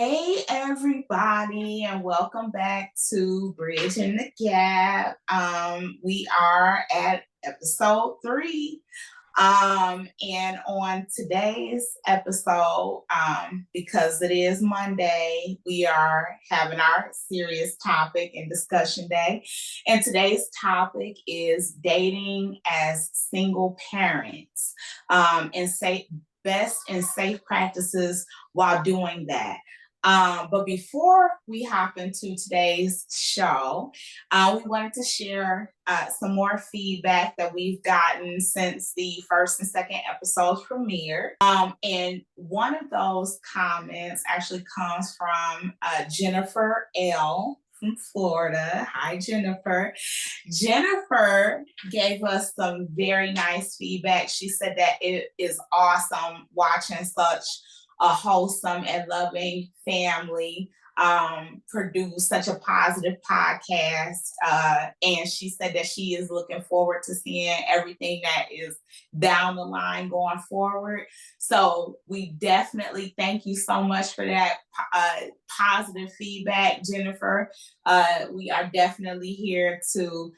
Hey everybody, and welcome back to Bridge in the Gap. We are at episode 3. And on today's episode, because it is Monday, we are having our serious topic and discussion day. And today's topic is dating as single parents, and best and safe practices while doing that. But before we hop into today's show, we wanted to share some more feedback that we've gotten since the first and second episodes premiered. And one of those comments actually comes from Jennifer L. from Florida. Hi, Jennifer. Jennifer gave us some very nice feedback. She said that it is awesome watching such a wholesome and loving family produce such a positive podcast. And she said that she is looking forward to seeing everything that is down the line going forward. So we definitely thank you so much for that positive feedback, Jennifer. We are definitely here to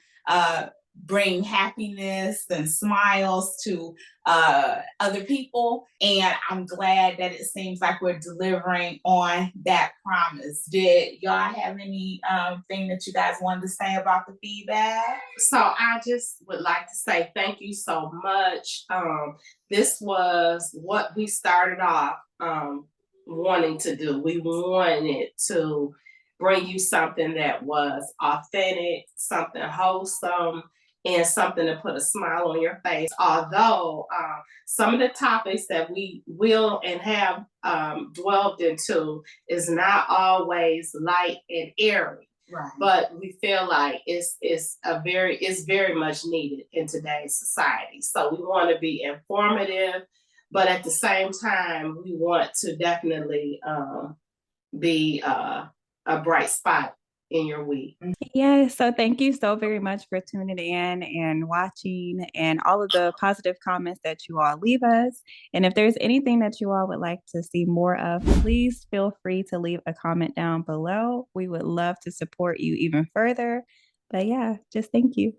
bring happiness and smiles to other people. And I'm glad that it seems like we're delivering on that promise. Did y'all have any thing that you guys wanted to say about the feedback? So I just would like to say thank you so much. This was what we started off wanting to do. We wanted to bring you something that was authentic, something wholesome, and something to put a smile on your face. Although some of the topics that we will and have dwelled into is not always light and airy. Right. But we feel like it's very much needed in today's society. So we want to be informative, but at the same time, we want to definitely be a bright spot in your week. Yeah, so thank you so very much for tuning in and watching and all of the positive comments that you all leave us. And if there's anything that you all would like to see more of, please feel free to leave a comment down below. We would love to support you even further. But yeah, just thank you.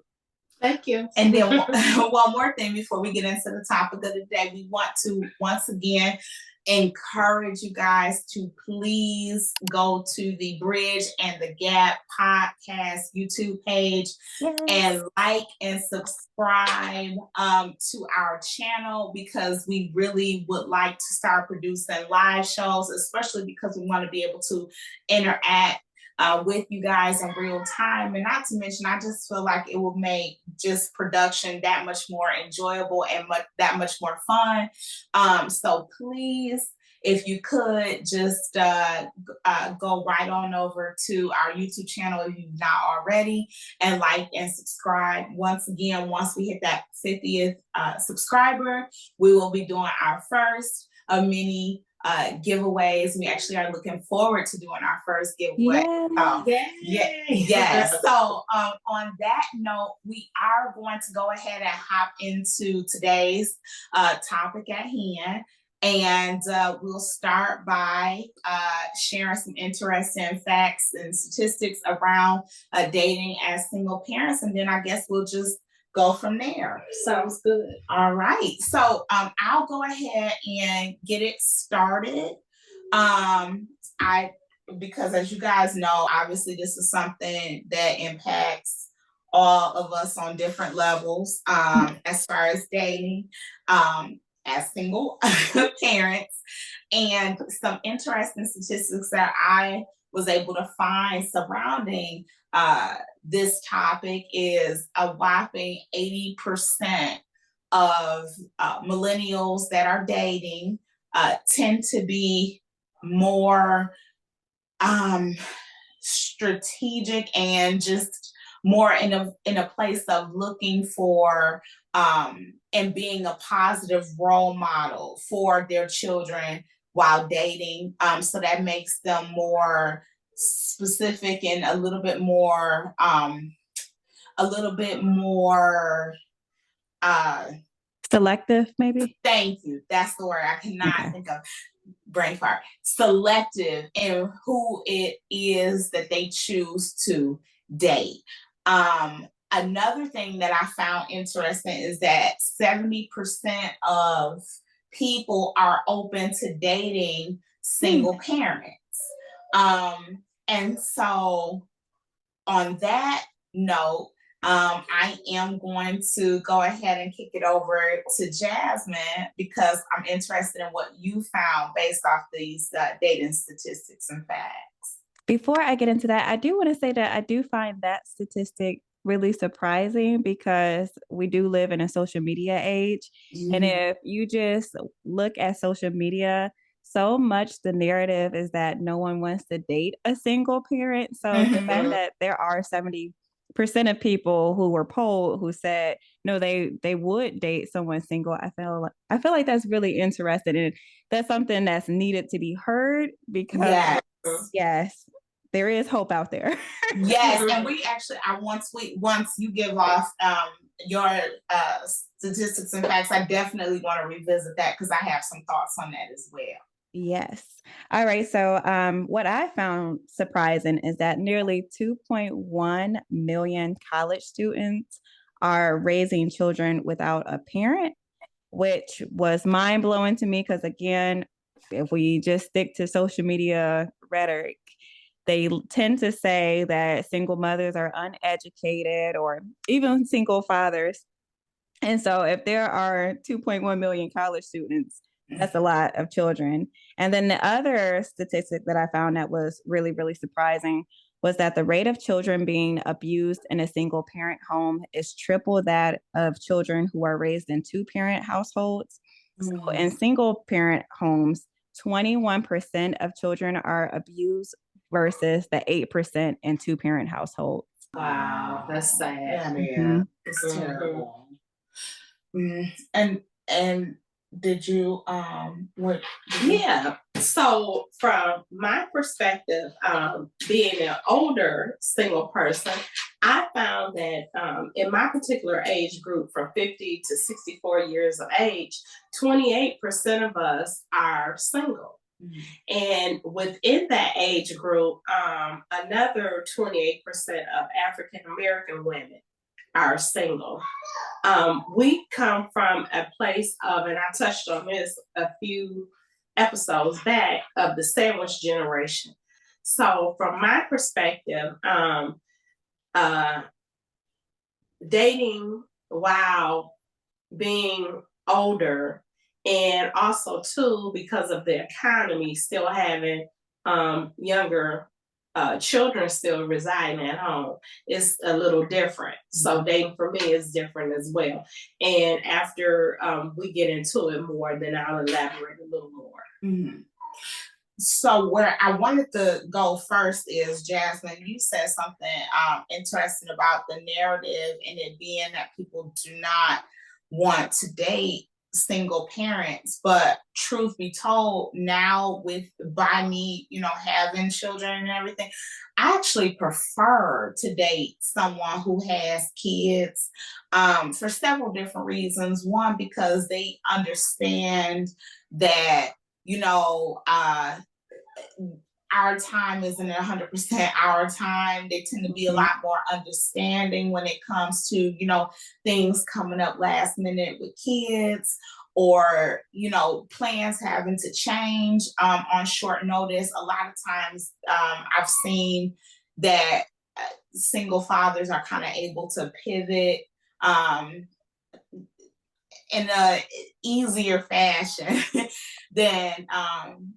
Thank you. And then one more thing before we get into the topic of the day, we want to once again encourage you guys to please go to the Bridge and the Gap podcast YouTube page. Yes. And like and subscribe to our channel, because we really would like to start producing live shows, especially because we want to be able to interact with you guys in real time. And not to mention, I just feel like it will make just production that much more enjoyable and that much more fun. So please, if you could just go right on over to our YouTube channel if you've not already, and like and subscribe. Once again, once we hit that 50th subscriber, we will be doing our first of many giveaways. We actually are looking forward to doing our first giveaway. Yes. So on that note, we are going to go ahead and hop into today's topic at hand. And we'll start by sharing some interesting facts and statistics around dating as single parents. And then I guess we'll just go from there. Sounds good. All right. So I'll go ahead and get it started. Because as you guys know, obviously this is something that impacts all of us on different levels as far as dating as single parents. And some interesting statistics that I was able to find surrounding this topic is a whopping 80% of millennials that are dating tend to be more strategic and just more in a place of looking for and being a positive role model for their children while dating. So that makes them more specific and a little bit more selective, maybe. Thank you. That's the word I cannot think of. brain fart, selective in who it is that they choose to date. Another thing that I found interesting is that 70% of people are open to dating single parents. And so on that note, I am going to go ahead and kick it over to Jasmine because I'm interested in what you found based off these dating statistics and facts. Before I get into that, I do want to say that I do find that statistic really surprising because we do live in a social media age. And if you just look at social media, so much the narrative is that no one wants to date a single parent. So the fact that there are 70% of people who were polled who said no, they would date someone single. I feel like that's really interesting, and that's something that's needed to be heard because yes, there is hope out there. Yes, and we actually, once you give off your statistics and facts, I definitely want to revisit that because I have some thoughts on that as well. Yes. All right. So, what I found surprising is that nearly 2.1 million college students are raising children without a parent, which was mind blowing to me because, again, if we just stick to social media rhetoric, they tend to say that single mothers are uneducated or even single fathers. And so, if there are 2.1 million college students, that's a lot of children. And then the other statistic that I found that was really, really surprising was that the rate of children being abused in a single parent home is triple that of children who are raised in two parent households. So in single parent homes, 21% of children are abused versus the 8% in two parent households. Wow, that's sad. It's terrible. And did you what? Yeah. So from my perspective, being an older single person, I found that in my particular age group from 50 to 64 years of age, 28% of us are single. And within that age group, another 28% of African American women are single. We come from a place of, and I touched on this a few episodes back, of the sandwich generation. So from my perspective, dating while being older, and also too because of the economy, still having younger children still residing at home is a little different. So dating for me is different as well. And after we get into it more, then I'll elaborate a little more. So where I wanted to go first is, Jasmine, you said something interesting about the narrative and it being that people do not want to date single parents. But truth be told, now by me, having children and everything, I actually prefer to date someone who has kids for several different reasons. One, because they understand that our time isn't 100% our time. They tend to be a lot more understanding when it comes to, things coming up last minute with kids or, plans having to change on short notice. A lot of times I've seen that single fathers are kind of able to pivot in a easier fashion than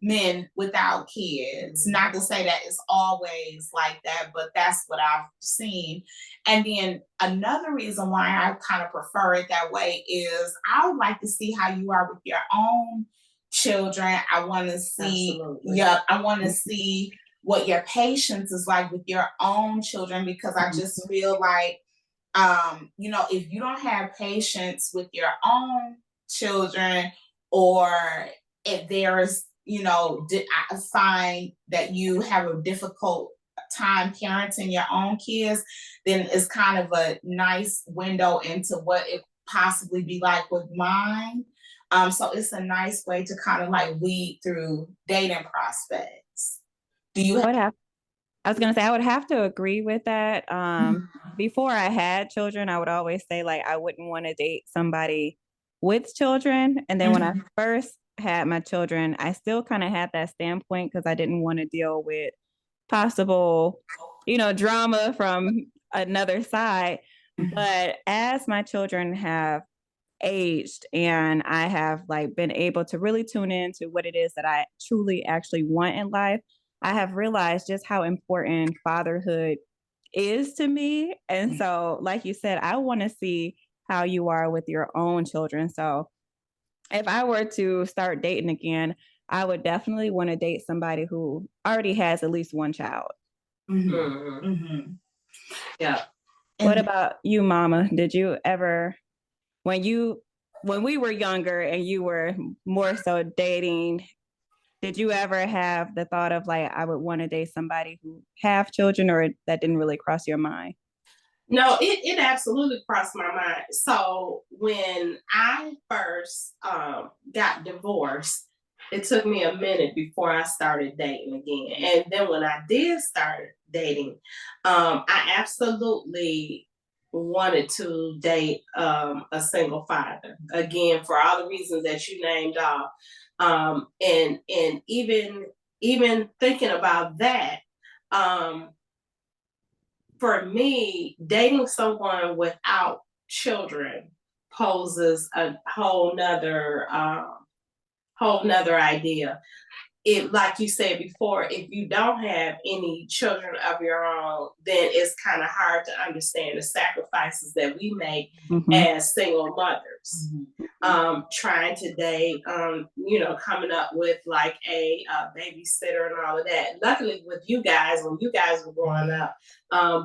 men without kids. Not to say that it's always like that, but that's what I've seen. And then another reason why I kind of prefer it that way is I would like to see how you are with your own children. I want to see, I want to see what your patience is like with your own children, because I just feel like if you don't have patience with your own children, or if there's, I find that you have a difficult time parenting your own kids, then it's kind of a nice window into what it possibly be like with mine. So it's a nice way to kind of like weed through dating prospects. Do you I was gonna say I would have to agree with that. Before I had children, I would always say like I wouldn't want to date somebody with children. And then when I first had my children, I still kind of had that standpoint because I didn't want to deal with possible, drama from another side. But as my children have aged and I have like been able to really tune into what it is that I truly actually want in life, I have realized just how important fatherhood is to me. And so, like you said, I want to see how you are with your own children. So, if I were to start dating again, I would definitely want to date somebody who already has at least one child. Yeah. What about you, Mama? Did you ever, when we were younger and you were more so dating, did you ever have the thought of like I would want to date somebody who have children, or that didn't really cross your mind? No, it absolutely crossed my mind. So when I first got divorced, it took me a minute before I started dating again. And then when I did start dating, I absolutely wanted to date a single father. Again, for all the reasons that you named off. And even thinking about that, for me, dating someone without children poses a whole nother idea. It, like you said before, if you don't have any children of your own, then it's kind of hard to understand the sacrifices that we make as single mothers. Trying to date, coming up with like a babysitter and all of that. Luckily, with you guys, when you guys were growing up,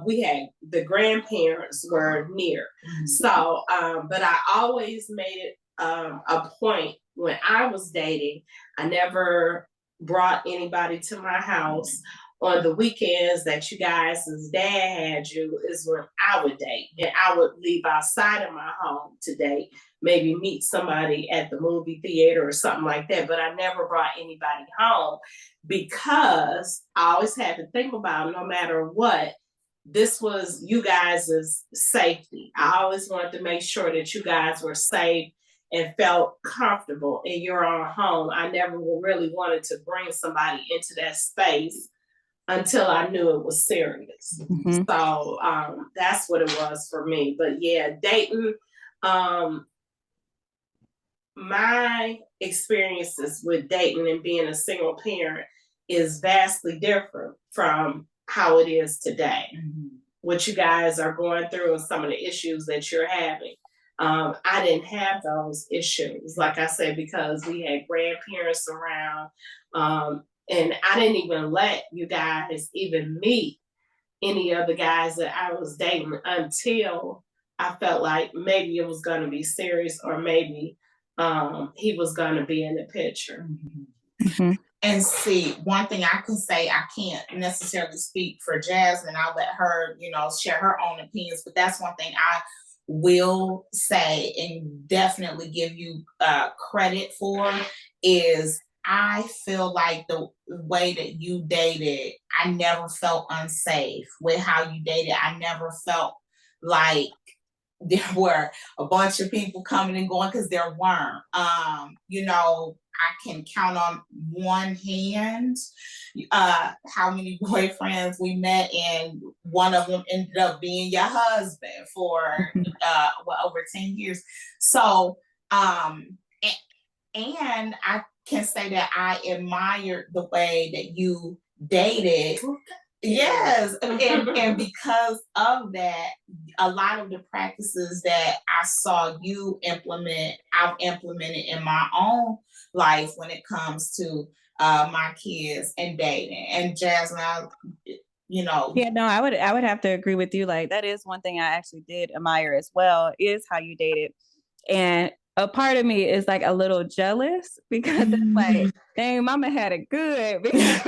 we had the grandparents were near. So, but I always made it a point when I was dating. I never brought anybody to my house. On the weekends that you guys' dad had you is when I would date, and I would leave outside of my home to date, maybe meet somebody at the movie theater or something like that. But I never brought anybody home because I always had to think about, no matter what, this was you guys' safety. I always wanted to make sure that you guys were safe and felt comfortable in your own home. I never really wanted to bring somebody into that space until I knew it was serious. So that's what it was for me. But yeah, dating, my experiences with dating and being a single parent is vastly different from how it is today. What you guys are going through and some of the issues that you're having. I didn't have those issues, like I said, because we had grandparents around. And I didn't even let you guys even meet any of the guys that I was dating until I felt like maybe it was going to be serious, or maybe he was going to be in the picture. And see, one thing I can say, I can't necessarily speak for Jasmine. I'll let her, share her own opinions. But that's one thing I will say and definitely give you credit for is I feel like the way that you dated, I never felt unsafe with how you dated. I never felt like there were a bunch of people coming and going, because there weren't. I can count on one hand how many boyfriends we met, and one of them ended up being your husband for over 10 years. So, and I can say that I admired the way that you dated. Yes, and because of that, a lot of the practices that I saw you implement, I've implemented in my own life when it comes to my kids and dating. And Jasmine, Yeah, no, I would have to agree with you. Like that is one thing I actually did admire as well, is how you dated. And a part of me is like a little jealous because it's like, dang, Mama had it good. Because,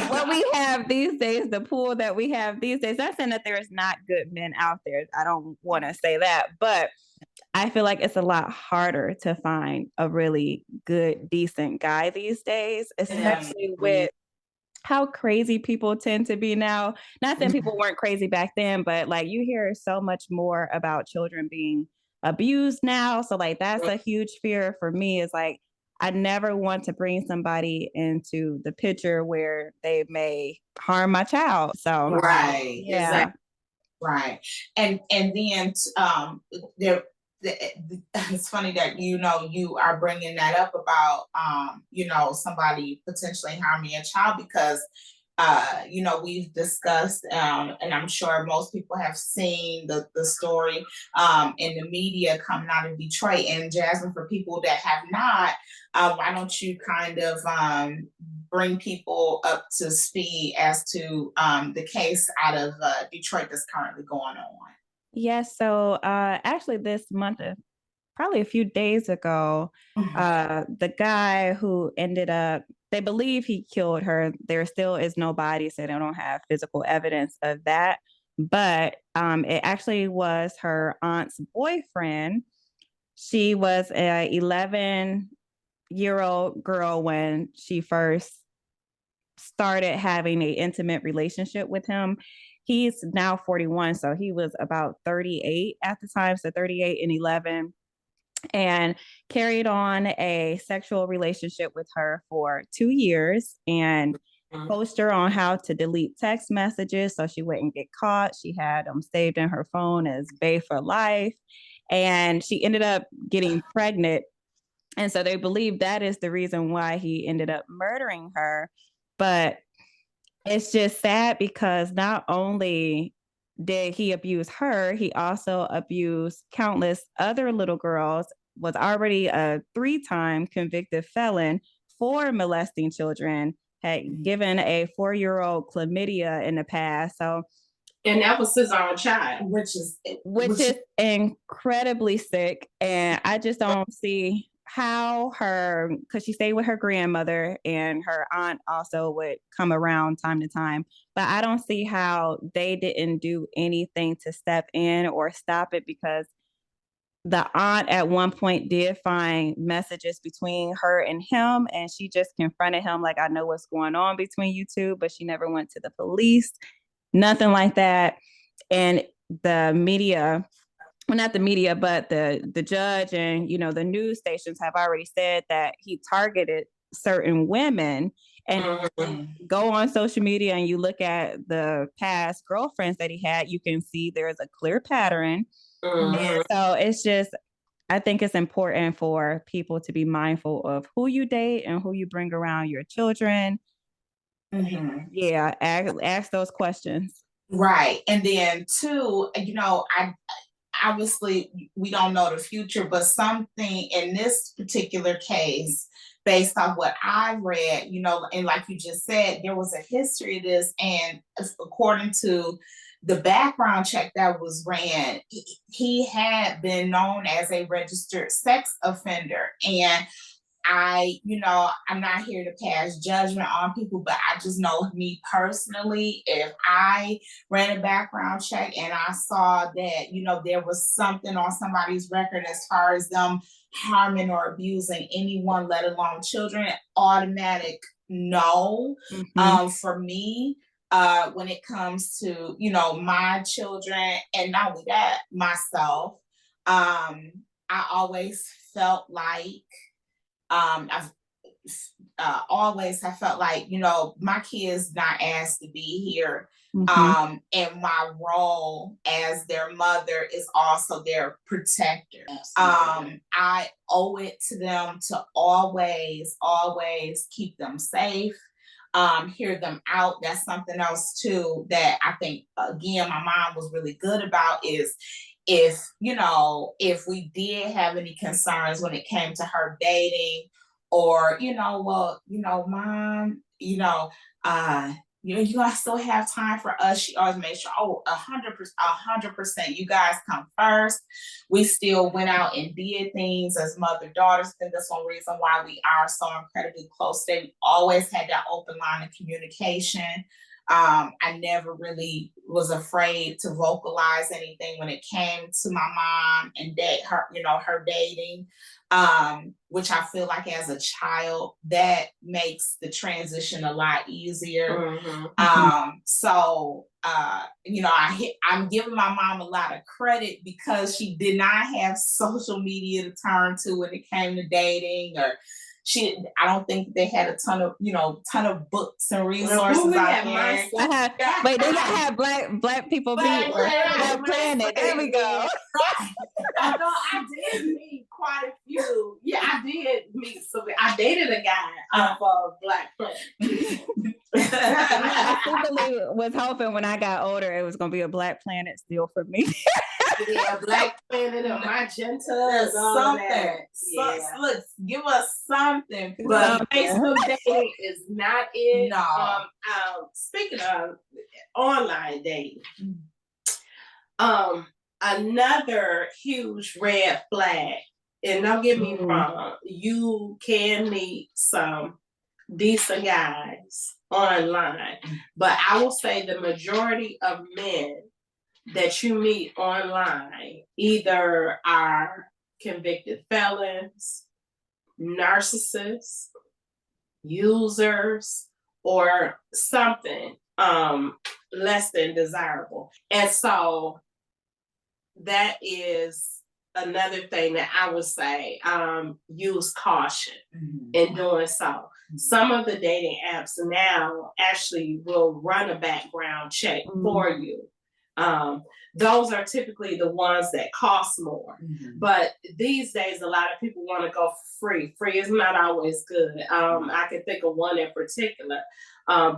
what we have these days, the pool that we have these days, not saying that there's not good men out there. I don't want to say that, but I feel like it's a lot harder to find a really good, decent guy these days, especially with how crazy people tend to be now. Not saying people weren't crazy back then, but like you hear so much more about children being abused now. So like that's a huge fear for me, is like I never want to bring somebody into the picture where they may harm my child. So Right. yeah. Right. And then there it's funny that you are bringing that up about somebody potentially harming a child, because we've discussed, and I'm sure most people have seen the story in the media coming out of Detroit. And Jasmine, for people that have not, why don't you kind of bring people up to speed as to the case out of Detroit that's currently going on? Yes. So actually this month, probably a few days ago, the guy who ended up, they believe he killed her. There still is no body, so they don't have physical evidence of that. But it actually was her aunt's boyfriend. She was a 11-year-old girl when she first started having an intimate relationship with him. He's now 41, so he was about 38 at the time, so 38 and 11, and carried on a sexual relationship with her for 2 years and coached her on how to delete text messages so she wouldn't get caught. She had them saved in her phone as Bay for Life. And she ended up getting pregnant. And so they believe that is the reason why he ended up murdering her. But it's just sad because not only did he abuse her, he also abused countless other little girls, was already a 3-time convicted felon for molesting children, had given a 4-year-old chlamydia in the past. So, and that was his own child, which is incredibly sick. And I just don't see how her, because she stayed with her grandmother and her aunt also would come around time to time, but I don't see how they didn't do anything to step in or stop it, because the aunt at one point did find messages between her and him, and she just confronted him like, I know what's going on between you two, but she never went to the police, nothing like that. And the media, well, not the media, but the judge and the news stations have already said that he targeted certain women. And go on social media and you look at the past girlfriends that he had, you can see there's a clear pattern. And so it's just, I think it's important for people to be mindful of who you date and who you bring around your children. Yeah, ask those questions. Right. And then two, I obviously we don't know the future, but something in this particular case, based on what I read, and like you just said, there was a history of this, and according to the background check that was ran, he had been known as a registered sex offender. And I'm not here to pass judgment on people, but I just know me personally, if I ran a background check and I saw that, there was something on somebody's record as far as them harming or abusing anyone, let alone children, automatic no. For me, when it comes to, my children, and not only that, myself, I always felt like, I've always have felt like, my kids not asked to be here. And my role as their mother is also their protector. I owe it to them to always, always keep them safe, hear them out. That's something else too that I think, again, my mom was really good about, is if we did have any concerns when it came to her dating, or mom, you guys still have time for us. She always made sure, 100%, you guys come first. We still went out and did things as mother daughters. And that's one reason why we are so incredibly close. They always had that open line of communication. I never really was afraid to vocalize anything when it came to my mom and her dating, which I feel like as a child, that makes the transition a lot easier. So, I'm giving my mom a lot of credit because she did not have social media to turn to when it came to dating, or I don't think they had a ton of books and resources out there. Wait, they gotta have black people meet or Black Planet. There we go. Although I did meet quite a few. Yeah, I did meet some. I dated a guy off of Black Planet. I secretly was hoping when I got older it was gonna be a Black Planet still for me. Yeah, Black Planet or Magenta, something. Look, give us something. But Facebook dating is not it. No. Speaking of online dating, another huge red flag, and don't get me wrong, you can meet some decent guys online, but I will say the majority of men that you meet online either are convicted felons, narcissists, users, or something less than desirable. And so that is another thing that I would say, use caution in doing so. Some of the dating apps now actually will run a background check for you. Those are typically the ones that cost more. But these days, a lot of people want to go for free. Free is not always good. I can think of one in particular,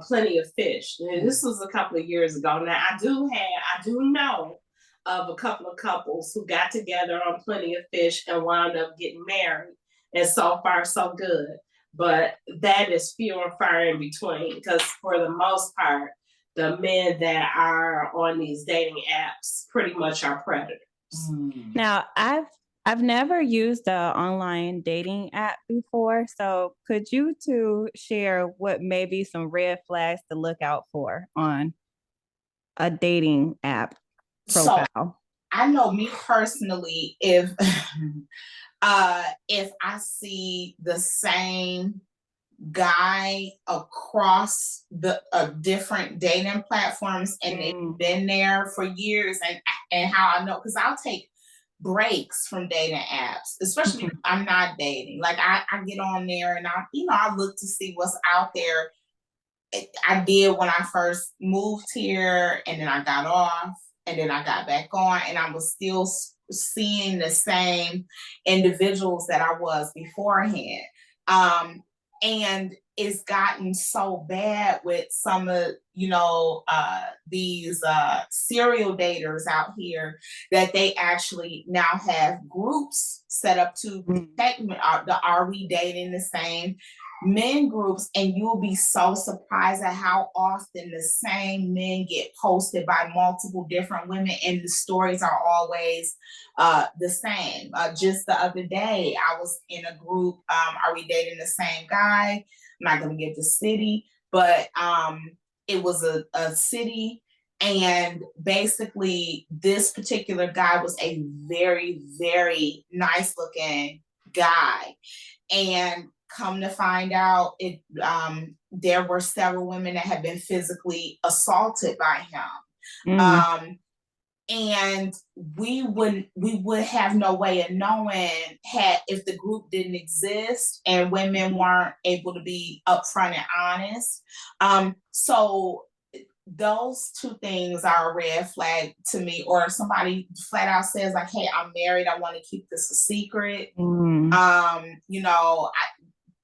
Plenty of Fish. And this was a couple of years ago. Now, I do know of a couple of couples who got together on Plenty of Fish and wound up getting married. And so far, so good. But that is few and far in between, because for the most part, the men that are on these dating apps pretty much are predators. Now, I've never used an online dating app before, so could you two share what may be some red flags to look out for on a dating app profile? So, I know me personally, if I see the same guy across the different dating platforms and they've been there for years, and how I know, because I'll take breaks from dating apps, especially if I'm not dating. Like I get on there and I look to see what's out there. I did when I first moved here, and then I got off, and then I got back on, and I was still seeing the same individuals that I was beforehand. And it's gotten so bad with some of, these serial daters out here that they actually now have groups set up to protect are we dating the same men groups, and you'll be so surprised at how often the same men get posted by multiple different women, and the stories are always the same. Just the other day, I was in a group, are we dating the same guy? I'm not going to give the city, but it was a city, and basically this particular guy was a very, very nice looking guy. And come to find out, there were several women that had been physically assaulted by him. And we would have no way of knowing if the group didn't exist and women weren't able to be upfront and honest. So those two things are a red flag to me. Or if somebody flat out says like, "Hey, I'm married, I want to keep this a secret."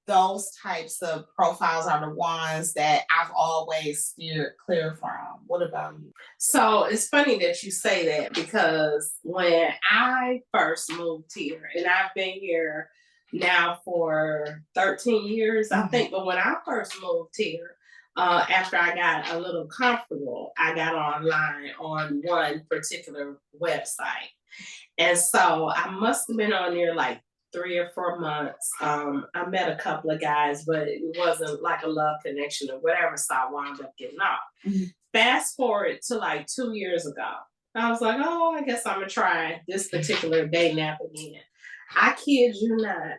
Those types of profiles are the ones that I've always steered clear from. What about you? So it's funny that you say that, because when I first moved here, and I've been here now for 13 years, I think, but when I first moved here, after I got a little comfortable, I got online on one particular website. And so I must have been on there like 3 or 4 months. I met a couple of guys, but it wasn't like a love connection or whatever, so I wound up getting off. Mm-hmm. Fast forward to like 2 years ago. I was like, oh, I guess I'm gonna try this particular dating app again. I kid you not.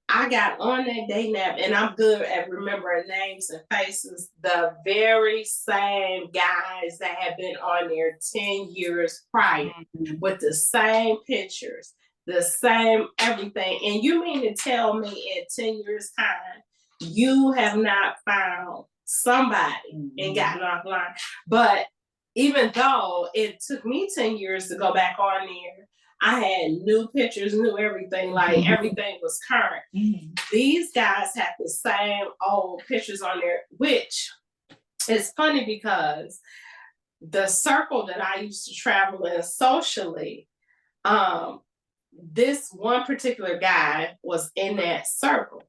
I got on that dating app, and I'm good at remembering names and faces. The very same guys that had been on there 10 years prior, with the same pictures, the same everything. And you mean to tell me in 10 years' time, you have not found somebody and gotten offline? But even though it took me 10 years to go back on there, I had new pictures, new everything, like everything was current. Mm-hmm. These guys have the same old pictures on there, which is funny because the circle that I used to travel in socially, this one particular guy was in that circle.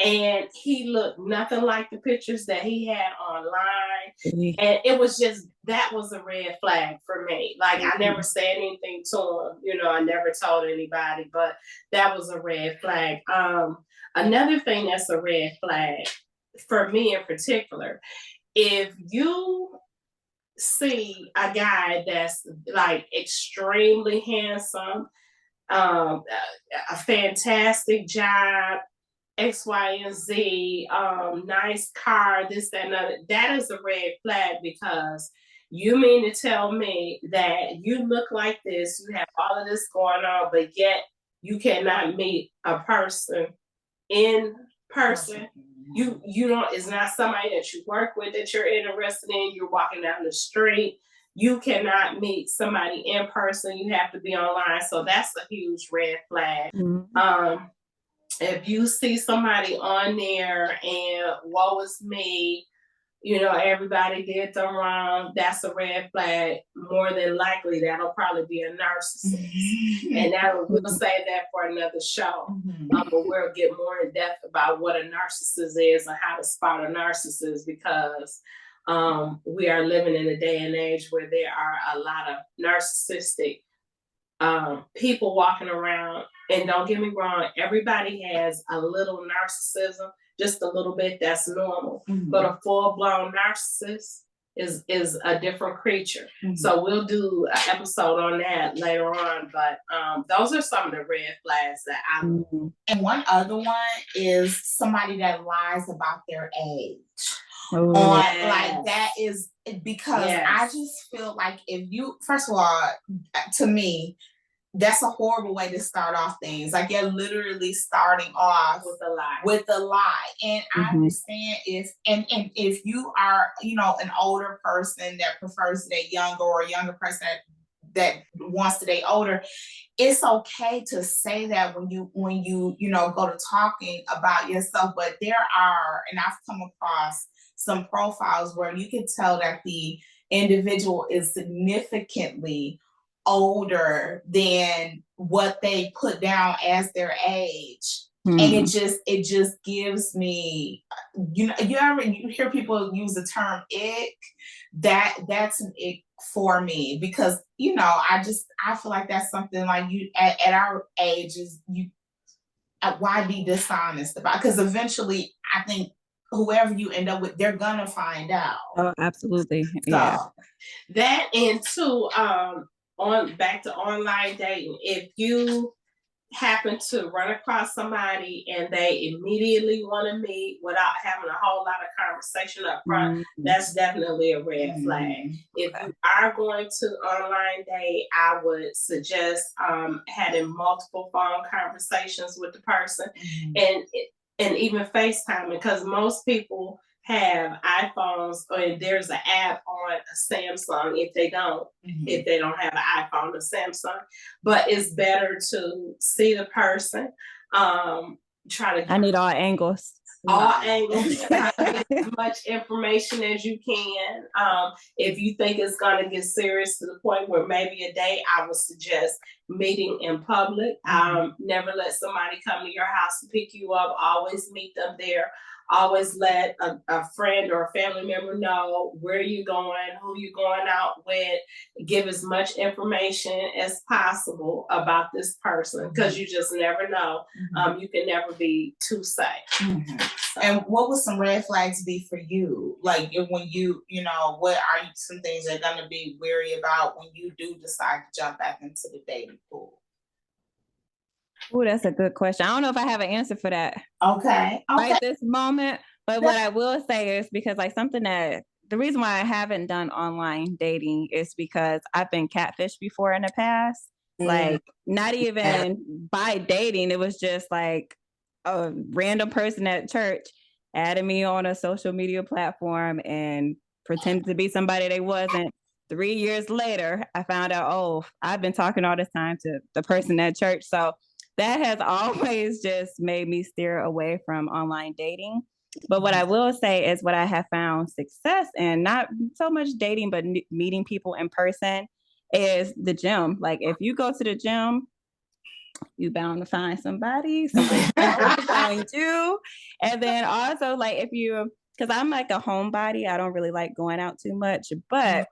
And he looked nothing like the pictures that he had online. And it was just, that was a red flag for me. Like, I never said anything to him. You know, I never told anybody, but that was a red flag. Another thing that's a red flag for me in particular, if you see a guy that's like extremely handsome, a fantastic job, X, Y, and Z, nice car, this, that, and other, that is a red flag, because you mean to tell me that you look like this, you have all of this going on, but yet you cannot meet a person in person. You don't, it's not somebody that you work with that you're interested in, you're walking down the street, you cannot meet somebody in person, you have to be online. So that's a huge red flag. Mm-hmm. If you see somebody on there and woe is me, you know, everybody did them wrong, that's a red flag. More than likely, that'll probably be a narcissist. And we'll save that for another show. But we'll get more in depth about what a narcissist is and how to spot a narcissist, because we are living in a day and age where there are a lot of narcissistic people walking around. And don't get me wrong, everybody has a little narcissism, just a little bit, that's normal. But a full-blown narcissist is a different creature. So we'll do an episode on that later on. But those are some of the red flags that I know. And one other one is somebody that lies about their age. Like, that is because I just feel like, if you, first of all, to me, that's a horrible way to start off things. Like, you're literally starting off with a lie. And I understand if you are, you know, an older person that prefers to date younger, or a younger person that wants to date older, it's okay to say that when you know, go to talking about yourself. But there are, and I've come across some profiles where you can tell that the individual is significantly older than what they put down as their age. And it just gives me, you know, you hear people use the term ick. That's an ick for me, because, you know, I feel like that's something like, you at our ages, why be dishonest about? Because eventually, I think whoever you end up with, they're gonna find out. Oh, absolutely. So, that, and too, back to online dating, if you happen to run across somebody and they immediately want to meet without having a whole lot of conversation up front, that's definitely a red flag. If you are going to online date, I would suggest having multiple phone conversations with the person, and even FaceTime, because most people have iPhones, or there's an app on a Samsung if they don't have an iPhone or Samsung. But it's better to see the person, try to, I need all angles. Get as much information as you can. If you think it's going to get serious to the point where maybe a date, I would suggest meeting in public. Never let somebody come to your house to pick you up. Always meet them there. always let a friend or a family member know where you're going, who you're going out with. Give as much information as possible about this person, because you just never know. You can never be too safe. So. And what would some red flags be for you? Like when you know, what are some things you're going to be wary about when you do decide to jump back into the dating pool? Oh, that's a good question. I don't know if I have an answer for that. Okay. Right this moment. But what I will say is, because like something that the reason why I haven't done online dating is because I've been catfished before in the past. Like not even by dating. It was just like a random person at church added me on a social media platform and pretended to be somebody they wasn't. 3 years later, I found out, oh, I've been talking all this time to the person at church. So that has always just made me steer away from online dating. But what I will say is what I have found success in, not so much dating, but meeting people in person, is the gym. Like if you go to the gym, you bound to find somebody find you. And then also like if you, because I'm like a homebody, I don't really like going out too much, but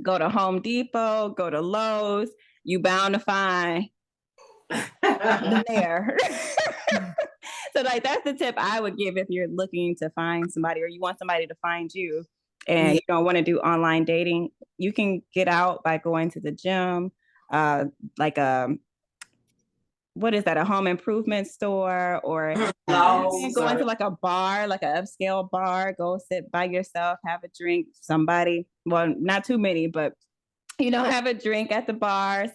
go to Home Depot, go to Lowe's, you bound to find there. So like that's the tip I would give if you're looking to find somebody or you want somebody to find you and you don't want to do online dating. You can get out by going to the gym, like what is that, a home improvement store, or going to like a bar, like an upscale bar, go sit by yourself, have a drink, somebody, well, not too many, but have a drink at the bars,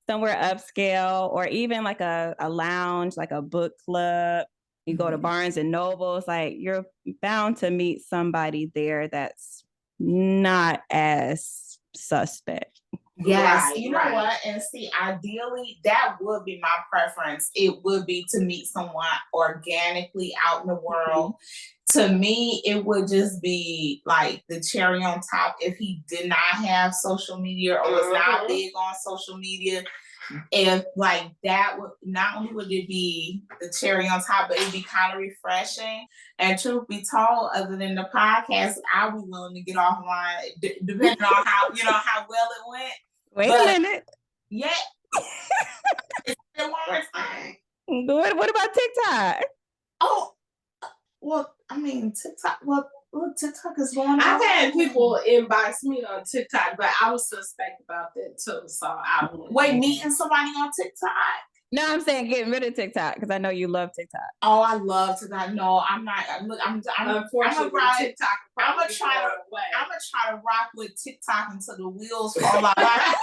somewhere upscale, or even like a lounge, like a book club. You go to Barnes and Nobles, like you're bound to meet somebody there that's not as suspect. Yes, right, you know what? And see, ideally, that would be my preference. It would be to meet someone organically out in the world. To me, it would just be like the cherry on top if he did not have social media or was not big on social media. And like that would not only would it be the cherry on top, but it'd be kind of refreshing. And truth be told, other than the podcast, I was willing to get offline, depending on how how well it went. Wait a minute. Yeah. It's still one thing. What about TikTok? Oh, well, I mean TikTok. Well, TikTok is going on. I've had people inbox me on TikTok, but I was suspect about that too. So I would wait, meeting somebody on TikTok. No, I'm saying getting rid of TikTok because I know you love TikTok. Oh, I love TikTok. No, I'm not. Look, I'm unfortunately TikTok. I'm gonna try to rock with TikTok until the wheels fall off.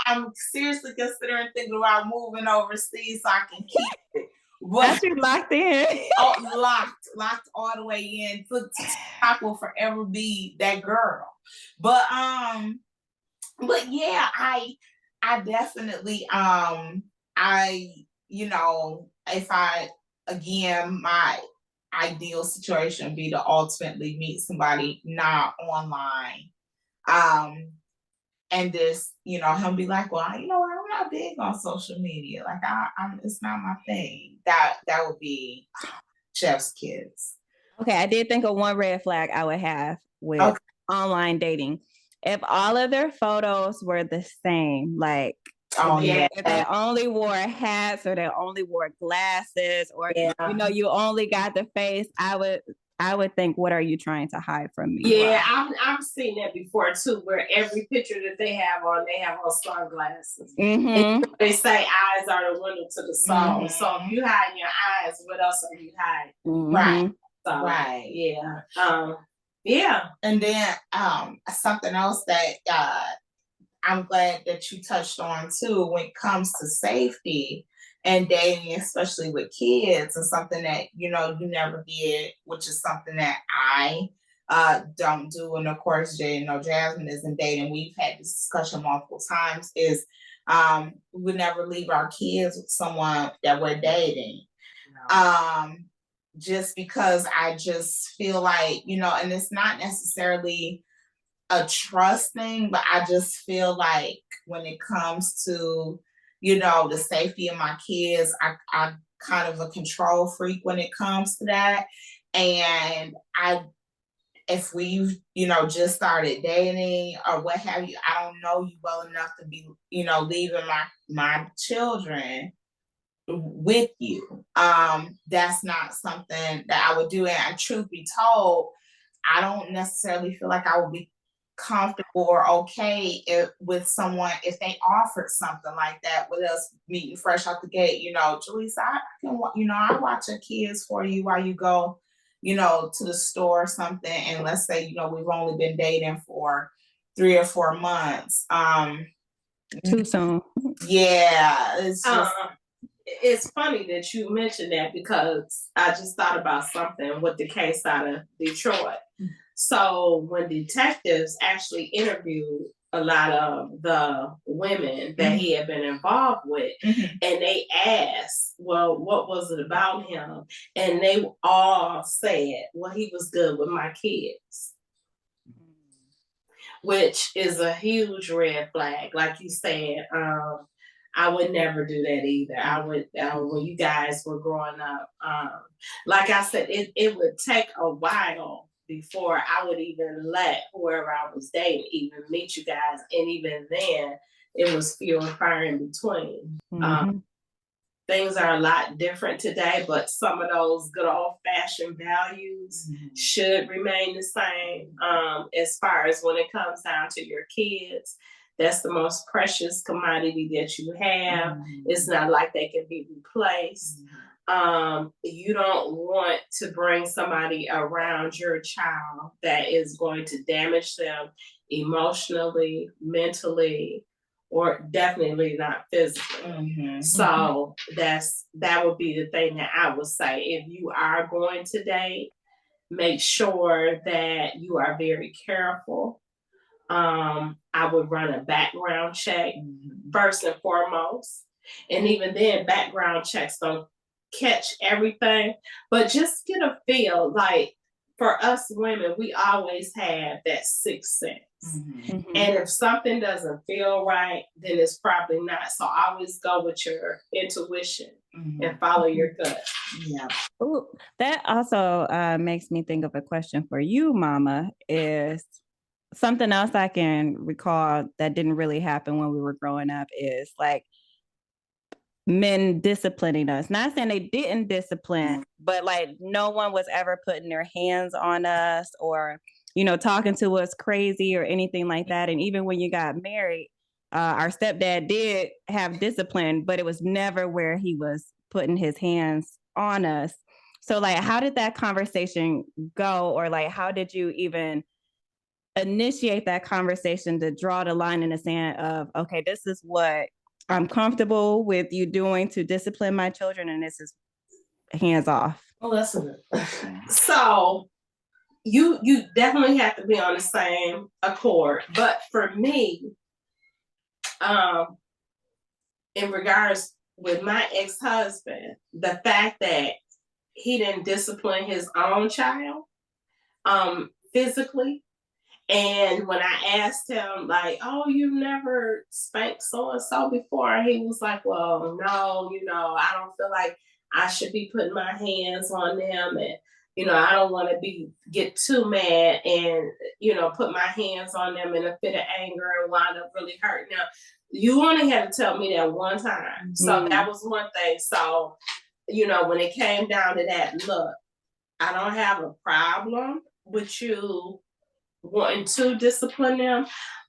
I'm seriously considering thinking about moving overseas so I can keep it. But you locked in. locked all the way in. TikTok will forever be that girl. But yeah, I definitely if I, again, my ideal situation would be to ultimately meet somebody not online, and this, him be like, well, I'm not big on social media. Like I'm it's not my thing. That would be chef's kiss. Okay, I did think of one red flag I would have with online dating. If all of their photos were the same, like if they only wore hats or they only wore glasses, or you only got the face, I would think, what are you trying to hide from me? Yeah, I've seen that before too, where every picture that they have on sunglasses. They say eyes are the window to the soul. So if you hide your eyes, what else are you hiding? Right. So, right. Yeah. Yeah. And then something else that I'm glad that you touched on too, when it comes to safety and dating, especially with kids, and something that you never did, which is something that I don't do. And of course, Jasmine isn't dating. We've had this discussion multiple times. Is we would never leave our kids with someone that we're dating. No. Just because I just feel like and it's not necessarily a trust thing, but I just feel like when it comes to the safety of my kids, I'm kind of a control freak when it comes to that. And if we've, just started dating or what have you, I don't know you well enough to be, leaving my children with you. That's not something that I would do. And truth be told, I don't necessarily feel like I would be comfortable or okay with someone if they offered something like that with us meeting fresh out the gate. Jaleesa, I can, I watch your kids for you while you go, to the store or something. And let's say, we've only been dating for 3 or 4 months. Too soon. Yeah, it's just. It's funny that you mentioned that because I just thought about something with the case out of Detroit. So when detectives actually interviewed a lot of the women that he had been involved with, and they asked, well, what was it about him? And they all said, well, he was good with my kids, which is a huge red flag. Like you said, I would never do that either. I would, when you guys were growing up, like I said, it would take a while before I would even let whoever I was dating even meet you guys. And even then, it was few and far in between. Things are a lot different today, but some of those good old-fashioned values should remain the same. As far as when it comes down to your kids, that's the most precious commodity that you have. It's not like they can be replaced. You don't want to bring somebody around your child that is going to damage them emotionally, mentally, or definitely not physically. So that would be the thing that I would say. If you are going to date, make sure that you are very careful. I would run a background check first and foremost. And even then, background checks don't catch everything, but just get a feel. Like for us women, we always have that sixth sense. And if something doesn't feel right, then it's probably not. So always go with your intuition and follow your gut. Yeah. Ooh, that also makes me think of a question for you, Mama, is something else I can recall that didn't really happen when we were growing up is like men disciplining us. Not saying they didn't discipline, but like no one was ever putting their hands on us or, talking to us crazy or anything like that. And even when you got married, our stepdad did have discipline, but it was never where he was putting his hands on us. So like, how did that conversation go? Or like, how did you even initiate that conversation to draw the line in the sand of, okay, this is what I'm comfortable with you doing to discipline my children, and this is hands off? Oh, that's a good question. So you definitely have to be on the same accord. But for me, in regards with my ex-husband, the fact that he didn't discipline his own child physically. And when I asked him, like, oh, you never spanked so-and-so before, he was like, well, no, I don't feel like I should be putting my hands on them. And, I don't want to get too mad and, put my hands on them in a fit of anger and wind up really hurting them. You only had to tell me that one time. So that was one thing. So, when it came down to that, look, I don't have a problem with you wanting to discipline them,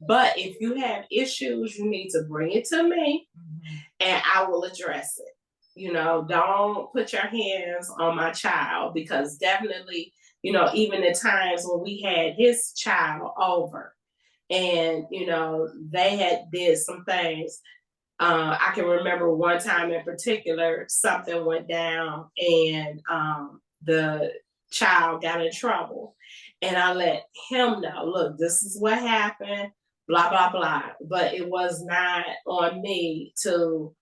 but if you have issues, you need to bring it to me and I will address it. Don't put your hands on my child, because definitely, even the times when we had his child over and, they had did some things. I can remember one time in particular, something went down and the child got in trouble. And I let him know, look, this is what happened, blah, blah, blah. But it was not on me to,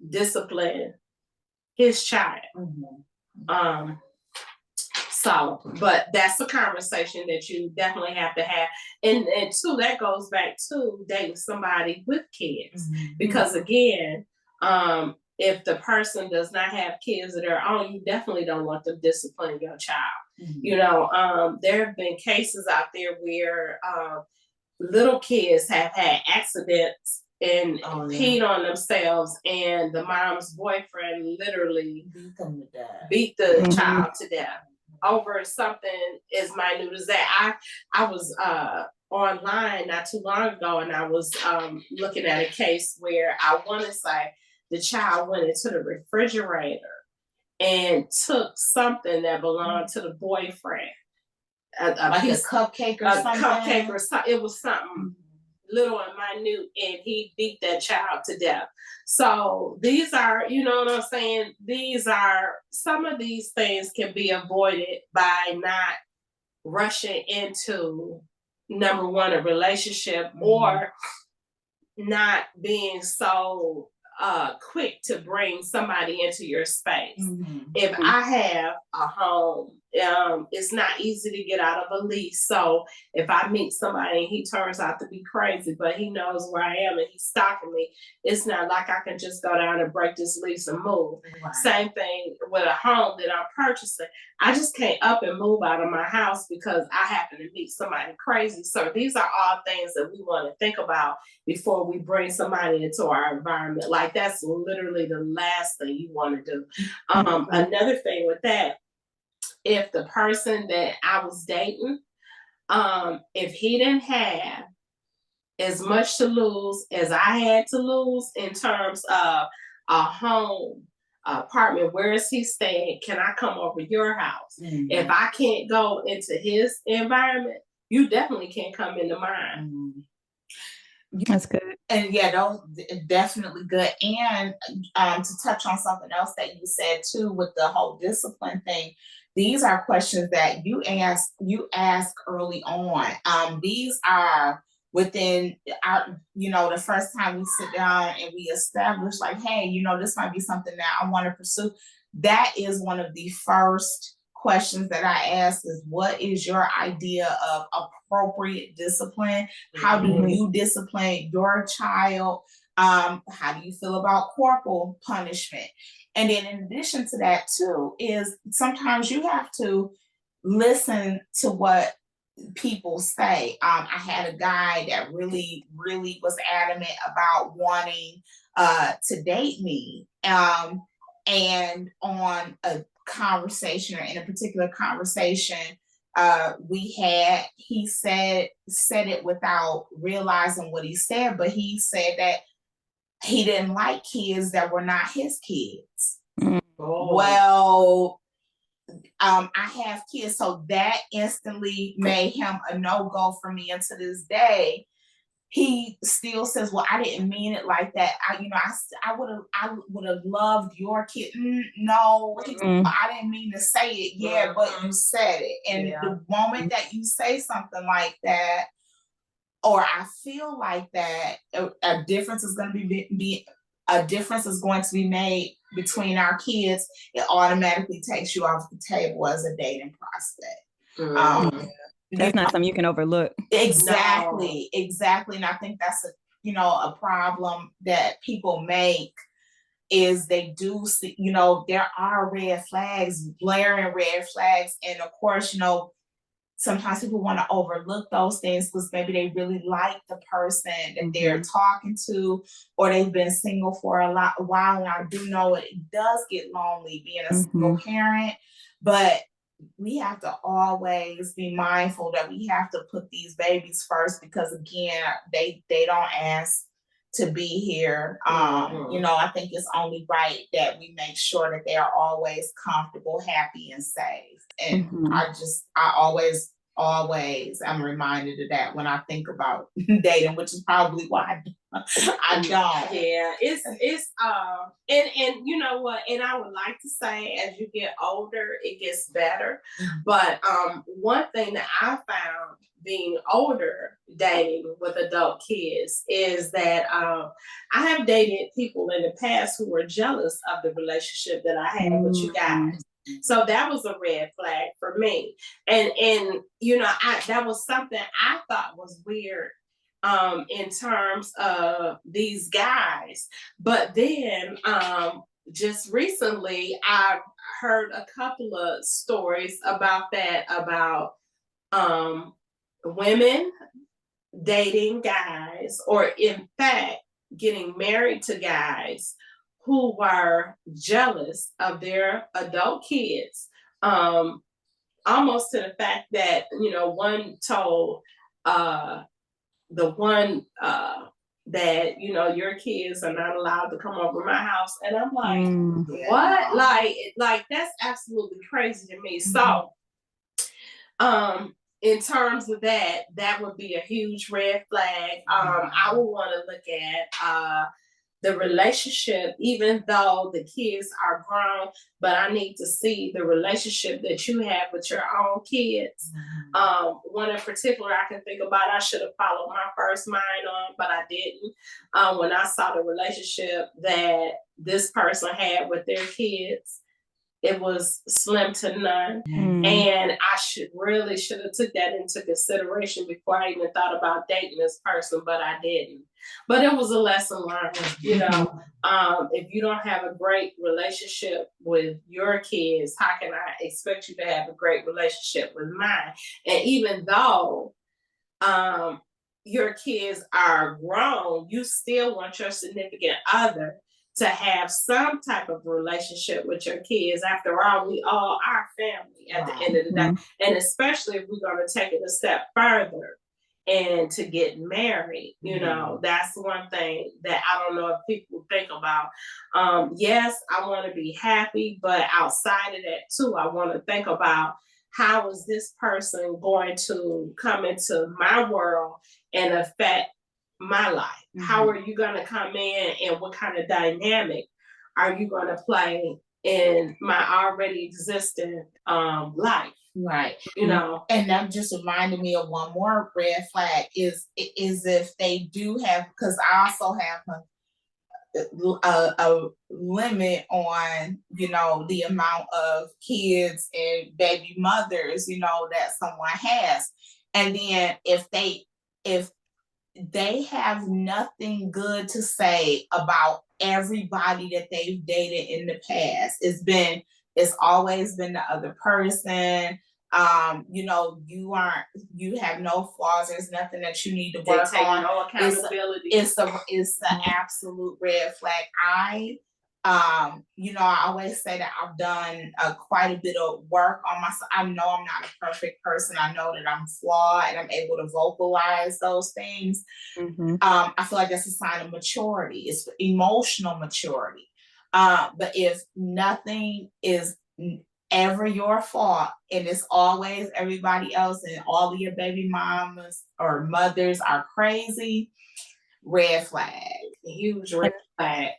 discipline his child. But that's a conversation that you definitely have to have. And two, that goes back to dating somebody with kids. Because again, if the person does not have kids of their own, you definitely don't want them disciplining your child. You know, there have been cases out there where little kids have had accidents and peed on themselves, and the mom's boyfriend literally beat the child to death over something as minute as that. I was online not too long ago, and I was looking at a case where I want to say the child went into the refrigerator and took something that belonged to the boyfriend. Like a cupcake or something? It was something little and minute, and he beat that child to death. So these are, you know what I'm saying? These are, some of these things can be avoided by not rushing into, number one, a relationship, or not being so quick to bring somebody into your space. If I have a home, it's not easy to get out of a lease. So if I meet somebody and he turns out to be crazy, but he knows where I am and he's stalking me, it's not like I can just go down and break this lease and move. Same thing with a home that I'm purchasing. I just can't up and move out of my house because I happen to meet somebody crazy. So these are all things that we want to think about before we bring somebody into our environment. Like, that's literally the last thing you want to do. Another thing with that, if the person that I was dating, if he didn't have as much to lose as I had to lose in terms of a home, apartment, where is he staying? Can I come over your house? If I can't go into his environment, you definitely can't come into mine. That's good. And yeah, those definitely good. And to touch on something else that you said too, with the whole discipline thing, these are questions that you ask early on. These are within our, the first time we sit down and we establish, like, hey, this might be something that I want to pursue. That is one of the first questions that I ask is, what is your idea of appropriate discipline? How do you discipline your child? How do you feel about corporal punishment? And then in addition to that too, is sometimes you have to listen to what people say. I had a guy that really, really was adamant about wanting to date me. And on a conversation, or in a particular conversation he said it without realizing what he said, but he said that he didn't like kids that were not his kids. Well, I have kids, so that instantly made him a no-go for me. And to this day, he still says, well, I didn't mean it like that. I would have loved your kid. No, I didn't mean to say it. Yeah, but you said it. And the moment that you say something like that, or I feel like that, a difference is going to be made between our kids, it automatically takes you off the table as a dating prospect. That's not something you can overlook. Exactly. And I think that's a problem that people make, is they do see, there are red flags, glaring red flags. And of course, sometimes people want to overlook those things because maybe they really like the person that they're talking to, or they've been single for a while. And I do know it does get lonely being a single parent, but we have to always be mindful that we have to put these babies first, because again, they don't ask to be here. I think it's only right that we make sure that they are always comfortable, happy, and safe. And I always I'm reminded of that when I think about dating, which is probably why I don't. Yeah, it's and you know what, and I would like to say, as you get older it gets better, but one thing that I found being older, dating with adult kids, is that I have dated people in the past who were jealous of the relationship that I had with you guys. So that was a red flag for me. And that was something I thought was weird in terms of these guys. But then just recently, I've heard a couple of stories about that, about women dating guys, or in fact, getting married to guys who were jealous of their adult kids. Almost to the fact that, one told the one that, your kids are not allowed to come over my house. And I'm like, what? Like that's absolutely crazy to me. So in terms of that, that would be a huge red flag. I would want to look at the relationship, even though the kids are grown, but I need to see the relationship that you have with your own kids. One in particular I can think about, I should have followed my first mind on, but I didn't. When I saw the relationship that this person had with their kids, it was slim to none. And I should have took that into consideration before I even thought about dating this person, but I didn't. But it was a lesson learned, if you don't have a great relationship with your kids, how can I expect you to have a great relationship with mine? And even though your kids are grown, you still want your significant other to have some type of relationship with your kids. After all, we all are family at the end of the day. And especially if we're going to take it a step further and to get married, that's one thing that I don't know if people think about. Yes, I want to be happy, but outside of that too, I want to think about, how is this person going to come into my world and affect my life? How are you going to come in, and what kind of dynamic are you going to play in my already existing life? Right. And that just reminded me of one more red flag is if they do have, because I also have a limit on, the amount of kids and baby mothers, that someone has. And then if they have nothing good to say about everybody that they've dated in the past, it's always been the other person. You have no flaws. There's nothing that you need to work on. No accountability. It's the absolute red flag. I always say that I've done quite a bit of work on myself. I know I'm not a perfect person. I know that I'm flawed, and I'm able to vocalize those things. I feel like that's a sign of maturity. It's emotional maturity. But if nothing is ever your fault, and it's always everybody else, and all of your baby mamas or mothers are crazy, red flag. Huge red flag.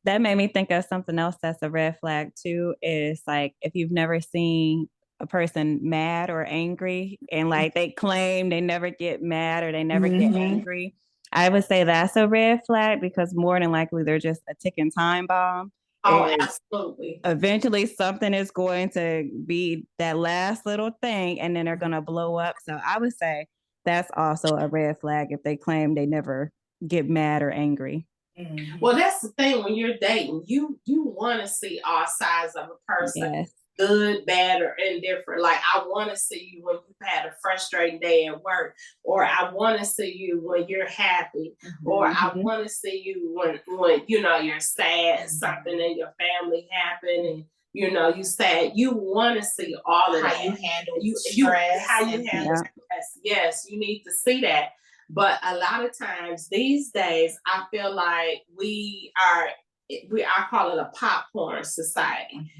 That made me think of something else that's a red flag too, is like if you've never seen a person mad or angry, and like they claim they never get mad or they never get angry, I would say that's a red flag, because more than likely they're just a ticking time bomb. Oh, absolutely. Eventually something is going to be that last little thing, and then they're going to blow up. So I would say that's also a red flag if they claim they never get mad or angry. Well, that's the thing, when you're dating, you want to see all sides of a person. Yes. Good, bad, or indifferent. Like, I want to see you when you've had a frustrating day at work, or I want to see you when you're happy, or I want to see you when you're sad, something in your family happened, and you sad. You want to see all of that. How you handle stress. How you handle stress. Yes, you need to see that. But a lot of times these days, I feel like I call it a popcorn society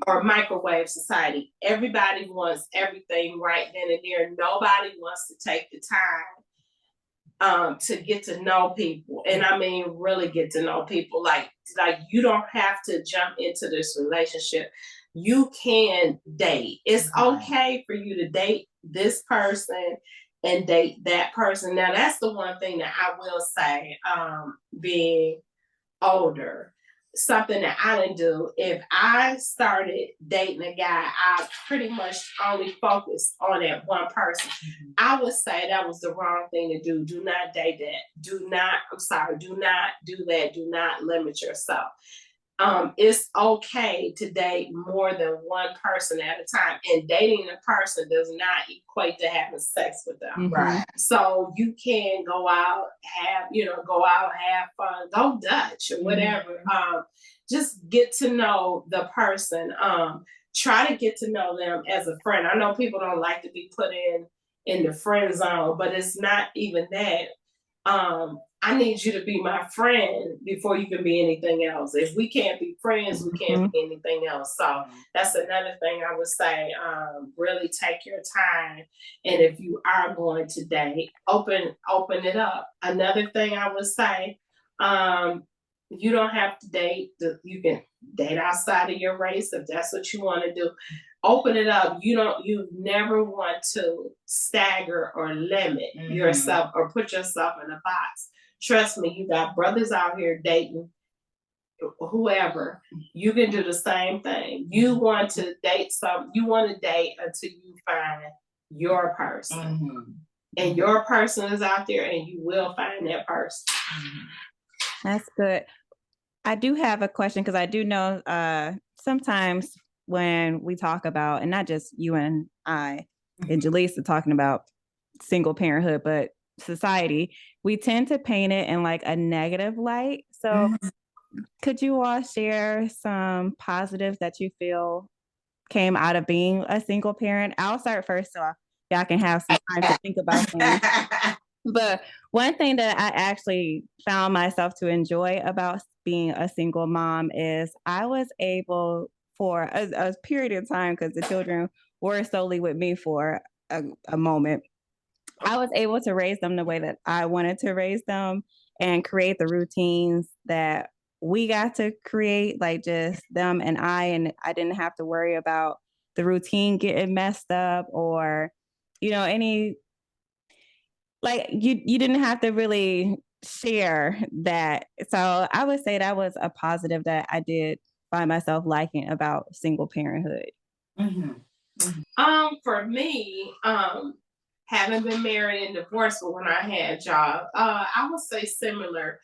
or microwave society. Everybody wants everything right then and there. Nobody wants to take the time to get to know people. And I mean, really get to know people. Like you don't have to jump into this relationship. You can date. It's okay for you to date this person and date that person. Now, that's the one thing that I will say, being older, something that I didn't do. If I started dating a guy, I pretty much only focused on that one person. I would say that was the wrong thing to do. Do not date that. Do not do that. Do not limit yourself. it's okay to date more than one person at a time, and dating a person does not equate to having sex with them. Mhm. Right. So you can go out, have fun, go Dutch or whatever. Just get to know the person. Try to get to know them as a friend. I know people don't like to be put in the friend zone, but it's not even that. I need you to be my friend before you can be anything else. If we can't be friends, we can't be anything else. So that's another thing I would say. Really take your time, and if you are going to date, open it up. Another thing I would say, you don't have to date. You can date outside of your race if that's what you want to do. Open it up. You never want to stagger or limit yourself or put yourself in a box. Trust me, you got brothers out here dating whoever. You can do the same thing. You want to date you want to date until you find your person. And your person is out there, and you will find that person. That's good. I do have a question, because I do know sometimes when we talk about, and not just you and I and Jaleesa talking about single parenthood, but society, we tend to paint it in like a negative light. So could you all share some positives that you feel came out of being a single parent? I'll start first so y'all can have some time to think about things. But one thing that I actually found myself to enjoy about being a single mom is I was able for a period of time, because the children were solely with me for a moment, I was able to raise them the way that I wanted to raise them and create the routines that we got to create, like just them and I didn't have to worry about the routine getting messed up or, any, like you didn't have to really share that. So I would say that was a positive that I did find myself liking about single parenthood. For me, having been married and divorced, but when I had a job, I would say similar.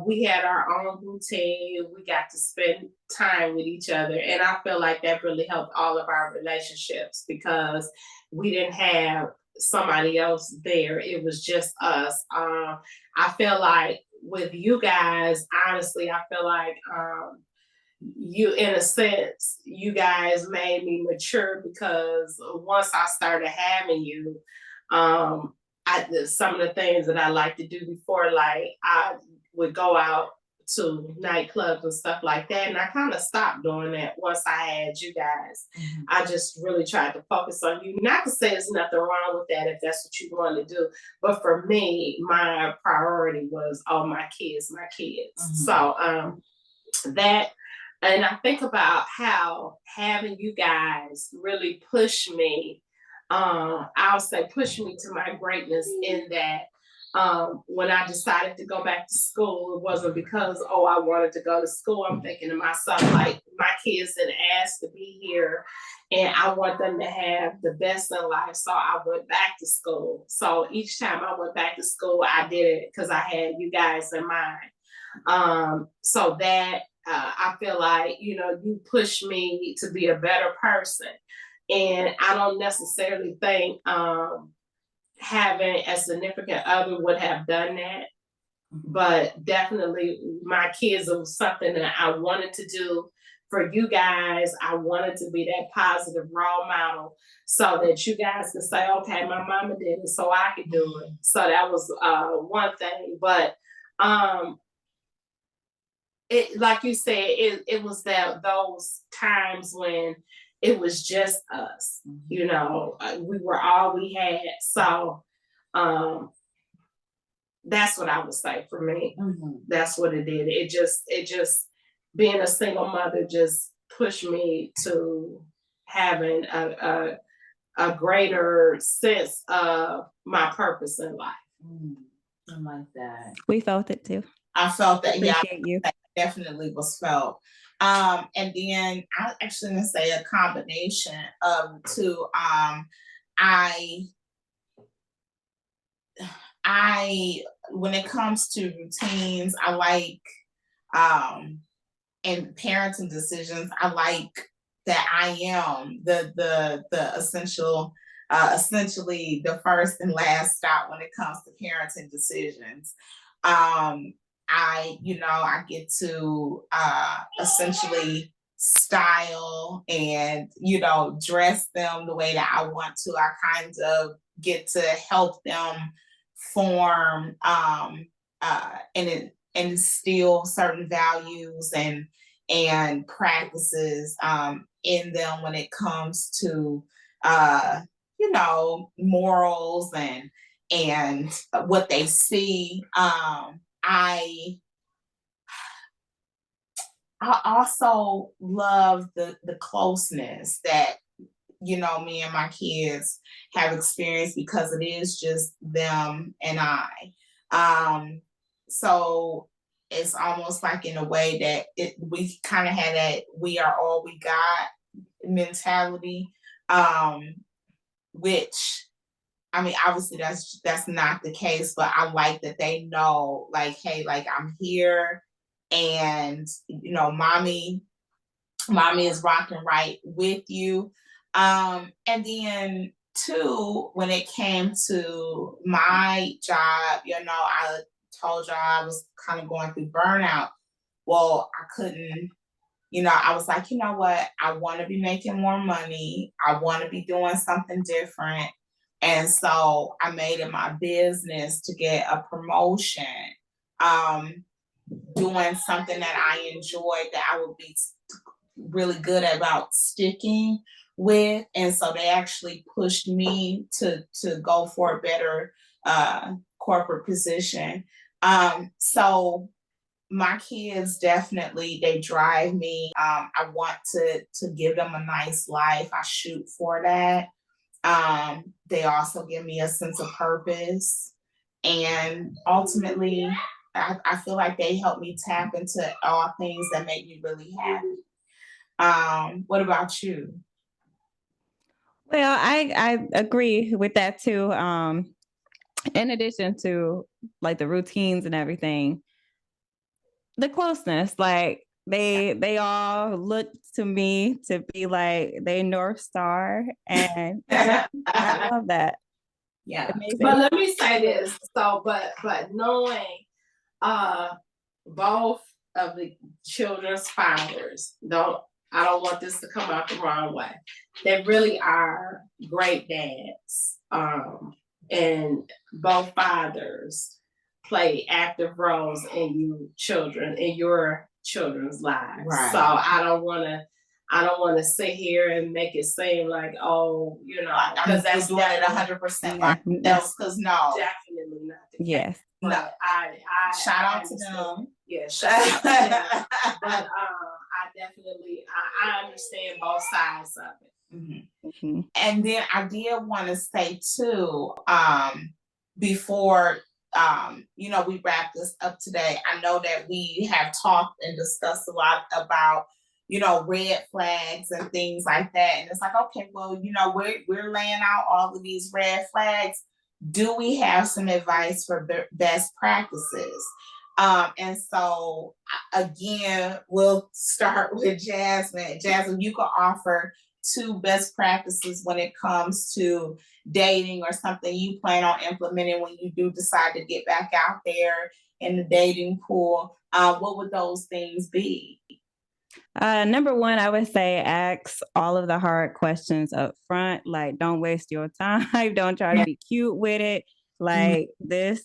We had our own routine. We got to spend time with each other, and I feel like that really helped all of our relationships because we didn't have somebody else there. It was just us. I feel like with you guys, honestly, I feel like you, in a sense, you guys made me mature because once I started having you, some of the things that I like to do before, like I would go out to nightclubs and stuff like that, and I kind of stopped doing that once I had you guys. I just really tried to focus on you. Not to say there's nothing wrong with that if that's what you want to do, but for me, my priority was my kids. So that. And I think about how having you guys really push me, I'll say push me to my greatness in that when I decided to go back to school, it wasn't because, I wanted to go to school. I'm thinking to myself, like, my kids didn't ask to be here and I want them to have the best in life. So I went back to school. So each time I went back to school, I did it because I had you guys in mind. So that I feel like, you push me to be a better person. And I don't necessarily think having a significant other would have done that. But definitely my kids, it was something that I wanted to do for you guys. I wanted to be that positive role model so that you guys could say, okay, my mama did it, so I could do it. So that was one thing. But it, like you said, it was those times when it was just us, we were all we had. So that's what I would say for me. That's what it did. It just being a single mother just pushed me to having a greater sense of my purpose in life. I like that. We felt it too. I felt that. Appreciate you. That definitely was felt. And then I actually gonna say a combination of the two. I when it comes to routines, I like in parenting decisions, I like that I am the essentially the first and last stop when it comes to parenting decisions. I get to essentially style and dress them the way that I want to. I kind of get to help them form and instill certain values and practices in them when it comes to morals and what they see. I also love the closeness that me and my kids have experienced because it is just them and I. So it's almost like in a way that we kind of had that we are all we got mentality, which I mean, obviously that's not the case, but I like that they know, like, hey, like I'm here, and mommy is rocking right with you. And then two, when it came to my job, I told y'all I was kind of going through burnout. Well, I couldn't, I was like, you know what? I want to be making more money. I want to be doing something different. And so I made it my business to get a promotion, doing something that I enjoyed, that I would be really good about sticking with. And so they actually pushed me to go for a better corporate position. So my kids definitely, they drive me. I want to give them a nice life. I shoot for that. They also give me a sense of purpose, and ultimately I feel like they help me tap into all things that make me really happy. What about you? Well, I agree with that too. In addition to like the routines and everything, the closeness, like they all look to me to be like they North Star, and I love that. Yeah. But let me say this. So, but knowing both of the children's fathers, I don't want this to come out the wrong way. They really are great dads. And both fathers play active roles in your children's lives. Right. So I don't want to sit here and make it seem like, oh, because that's doing it 100% myself. Because no, definitely not the case. Yes. But no. I shout out to them. Yeah, shout out to them. But I definitely I understand both sides of it. Mm-hmm. Mm-hmm. And then I did want to say too, before we wrap this up today, I know that we have talked and discussed a lot about red flags and things like that, and it's like, okay, well, we're laying out all of these red flags. Do we have some advice for best practices? And so again, we'll start with Jasmine. Jasmine, you can offer 2 best practices when it comes to dating, or something you plan on implementing when you do decide to get back out there in the dating pool. What would those things be? Number one, I would say ask all of the hard questions up front. Like, don't waste your time. Don't try to be cute with it. Like this,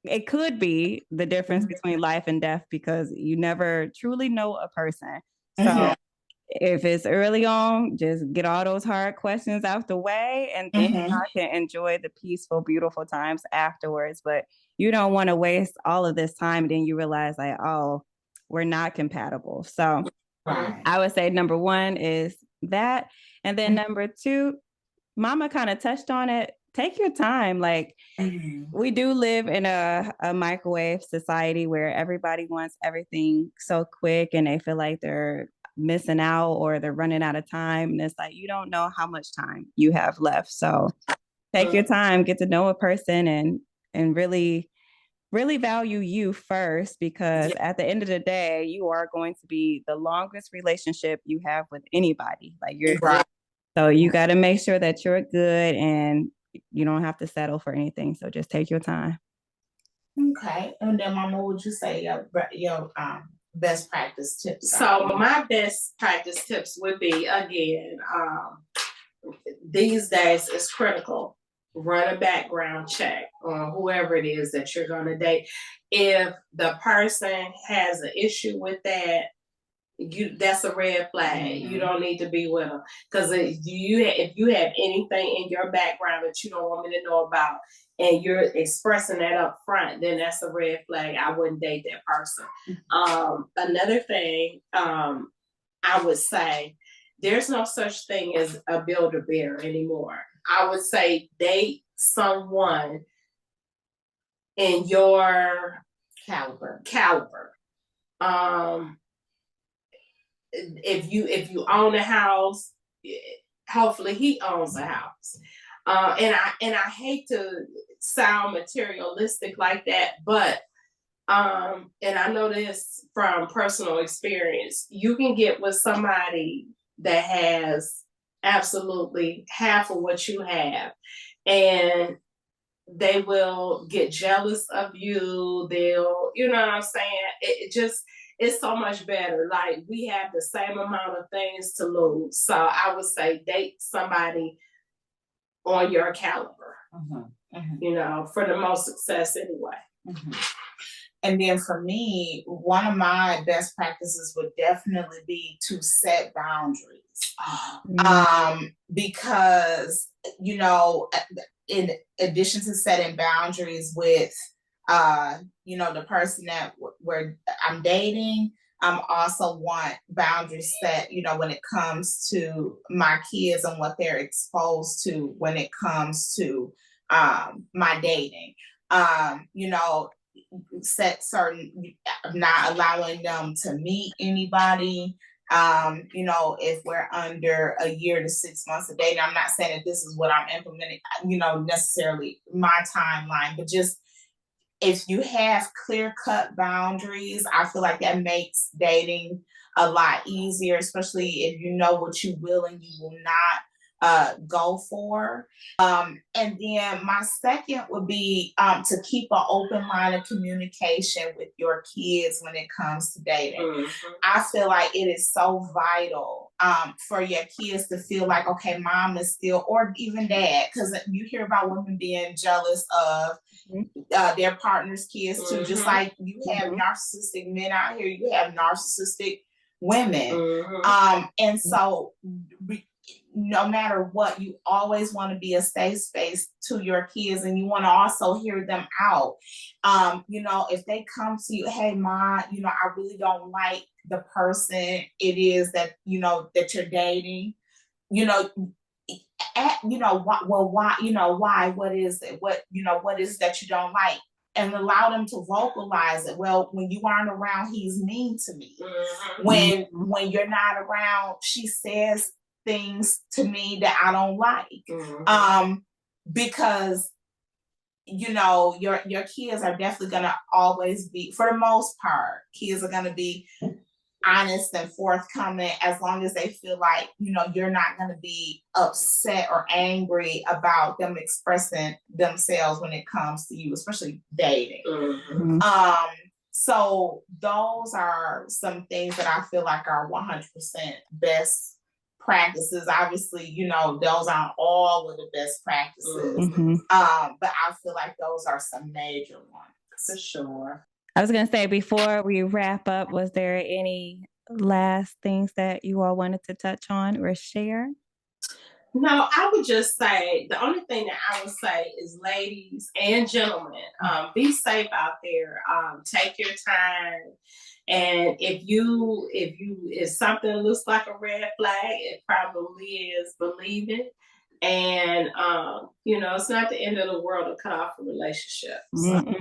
it could be the difference between life and death, because you never truly know a person. So if it's early on, just get all those hard questions out the way, and then I can enjoy the peaceful, beautiful times afterwards. But you don't want to waste all of this time, and then you realize like, oh, we're not compatible. So I would say number one is that. And then number two, Mama kind of touched on it. Take your time. Like, we do live in a microwave society where everybody wants everything so quick, and they feel like they're missing out or they're running out of time. And it's like, you don't know how much time you have left. So take your time, get to know a person, and really really value you first, because at the end of the day, you are going to be the longest relationship you have with anybody. Like Right. so you got to make sure that you're good and you don't have to settle for anything. So just take your time. Okay. And then, Mama, what would you say your best practice tips are? So my best practice tips would be, again, these days it's critical. Run a background check on whoever it is that you're going to date. If the person has an issue with that, that's a red flag. You don't need to be with them, because if you have anything in your background that you don't want me to know about, and you're expressing that up front, then that's a red flag. I wouldn't date that person. Another thing, I would say, there's no such thing as a Build-A-Bear anymore. I would say date someone in your caliber. If you own a house, hopefully he owns a house. And I hate to sound materialistic like that, but and I know this from personal experience, you can get with somebody that has absolutely half of what you have, and they will get jealous of you. They'll, you know what I'm saying? It's so much better. Like, we have the same amount of things to lose. So I would say date somebody on your caliber, you know, for the most success anyway. And then for me, one of my best practices would definitely be to set boundaries. Because, you know, in addition to setting boundaries with, you know, the person that I'm dating, also want boundaries set, you know, when it comes to my kids and what they're exposed to when it comes to my dating. You know, set certain, not allowing them to meet anybody. You know, if we're under a year to 6 months of dating, I'm not saying that this is what I'm implementing, you know, necessarily my timeline, but just if you have clear-cut boundaries, I feel like that makes dating a lot easier, especially if you know what you will and you will not go for. And then my second would be to keep an open line of communication with your kids when it comes to dating. I feel like it is so vital for your kids to feel like, okay, mom is still, or even dad, because you hear about women being jealous of their partner's kids too. Just like you have narcissistic men out here, you have narcissistic women. And so no matter what, you always want to be a safe space to your kids, and you want to also hear them out. You know, if they come to you, hey, Ma, you know, I really don't like the person it is that, you know, that you're dating, you know, you know, why, you know, why, what is it? What, you know, what is that you don't like? And allow them to vocalize it. Well, when you aren't around, he's mean to me. When you're not around, she says things to me that I don't like. Because, you know, your kids are definitely gonna always be, for the most part, kids are gonna be honest and forthcoming as long as they feel like, you know, you're not going to be upset or angry about them expressing themselves when it comes to you, especially dating. So those are some things that I feel like are 100% best practices. Obviously, you know, those aren't all of the best practices, but I feel like those are some major ones. For sure. I was going to say, before we wrap up, was there any last things that you all wanted to touch on or share? No, I would just say, the only thing that I would say is, ladies and gentlemen, be safe out there. Take your time. And if something looks like a red flag, it probably is. Believe it. And, you know, it's not the end of the world to cut off a relationship. So.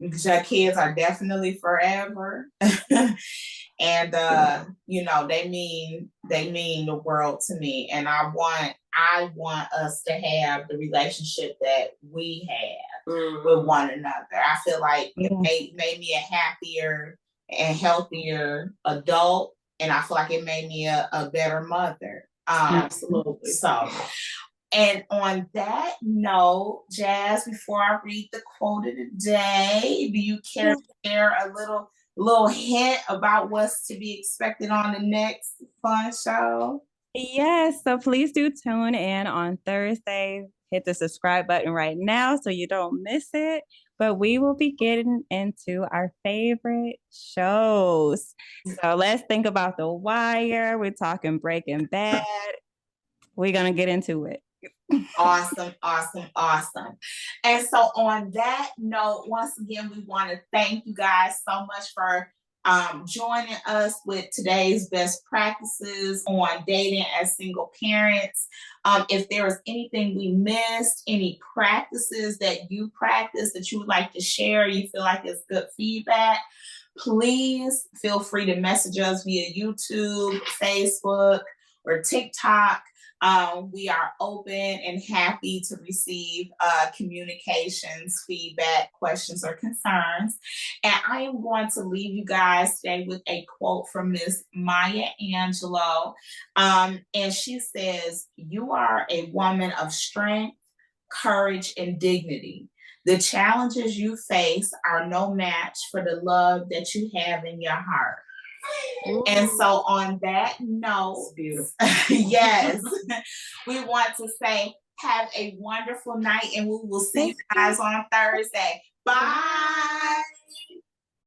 Because your kids are definitely forever. And you know, they mean the world to me. And I want us to have the relationship that we with one another. I feel like Yeah. it made me a happier and healthier adult, and I feel like it made me a better mother. Absolutely. So, and on that note, Jazz, before I read the quote of the day, do you care to share a little hint about what's to be expected on the next fun show? Yes, so please do tune in on Thursday. Hit the subscribe button right now so you don't miss it. But we will be getting into our favorite shows. So let's think about The Wire. We're talking Breaking Bad. We're going to get into it. Awesome, awesome, awesome. And so on that note, once again, we want to thank you guys so much for joining us with today's best practices on dating as single parents. If there was anything we missed, any practices that you practice that you would like to share, you feel like it's good feedback, please feel free to message us via YouTube, Facebook, or TikTok. We are open and happy to receive communications, feedback, questions, or concerns. And I am going to leave you guys today with a quote from Miss Maya Angelou. And she says, "You are a woman of strength, courage, and dignity. The challenges you face are no match for the love that you have in your heart." And so on that note, beautiful. Yes, we want to say have a wonderful night, and we will see you guys on Thursday. Bye.